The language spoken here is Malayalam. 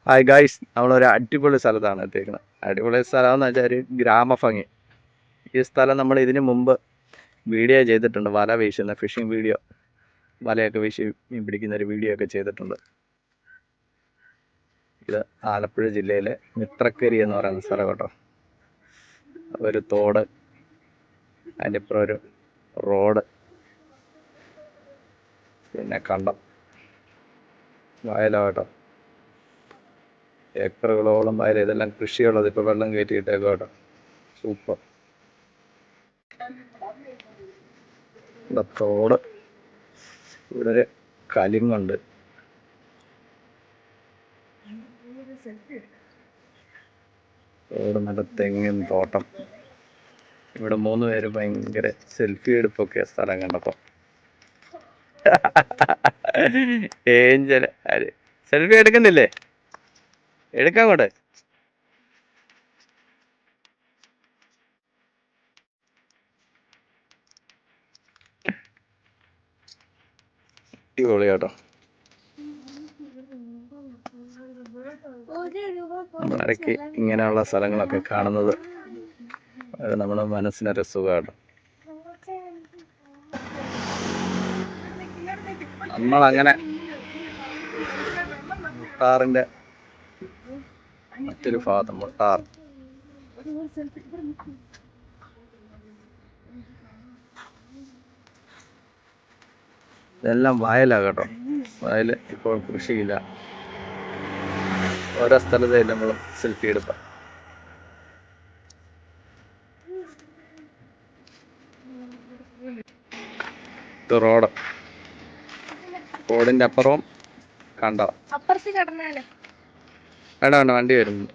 ഹായ് ഗായ്സ്, നമ്മളൊരു അടിപൊളി സ്ഥലത്താണ് എത്തിയിരിക്കുന്നത്. അടിപൊളി സ്ഥലം എന്ന് വെച്ചാൽ ഒരു ഗ്രാമഭംഗി. ഈ സ്ഥലം നമ്മൾ ഇതിനു മുമ്പ് വീഡിയോ ചെയ്തിട്ടുണ്ട്. വല വീശുന്ന ഫിഷിംഗ് വീഡിയോ, വലയൊക്കെ വീശി മീൻ പിടിക്കുന്ന ഒരു വീഡിയോ ഒക്കെ ചെയ്തിട്ടുണ്ട്. ഇത് ആലപ്പുഴ ജില്ലയിലെ മിത്രക്കരി എന്ന് പറയുന്ന സ്ഥലം കേട്ടോ. ഒരു തോട്, അതിൻ്റെ ഇപ്പുറം ഒരു റോഡ്, പിന്നെ കണ്ടം, വയലോ കേട്ടോ. ഏക്കറുകളോളം വയൽ, ഇതെല്ലാം കൃഷിയുള്ളത്. ഇപ്പോൾ വെള്ളം കയറ്റിയിട്ടേക്കോ കേട്ടോ. സൂപ്പർ. തോട്, ഇവിടെ ഒരു കലിങ്ങുണ്ട്. തോട്, നല്ല തെങ്ങിൻ തോട്ടം. ഇവിടെ 3 പേര് ഭയങ്കര സെൽഫി എടുപ്പൊക്കെ സ്ഥലം കണ്ടപ്പോ. ഏഞ്ചൽ സെൽഫി എടുക്കുന്നില്ലേ? എടുക്കാൻ കൂടെ. അടിപൊളി കേട്ടോ. നമ്മളടക്ക് ഇങ്ങനെയുള്ള സ്ഥലങ്ങളൊക്കെ കാണുന്നത് നമ്മുടെ മനസ്സിനൊരു സുഖമാണ്. നമ്മളങ്ങനെ മുട്ടാറിന്റെ മറ്റൊരു ഭാഗത്ത്, മുട്ടാർ ഇതെല്ലാം വയലാണ് കേട്ടോ. വയൽ ഇപ്പോൾ കൃഷിയില്ല. ഓരോ സ്ഥലത്തെ നമ്മൾ സെൽഫി എടുക്കാം. ഇത് റോഡിന്റെ അപ്പുറവും കണ്ടോ. വേണ്ട വണ്ടി വരുന്നു.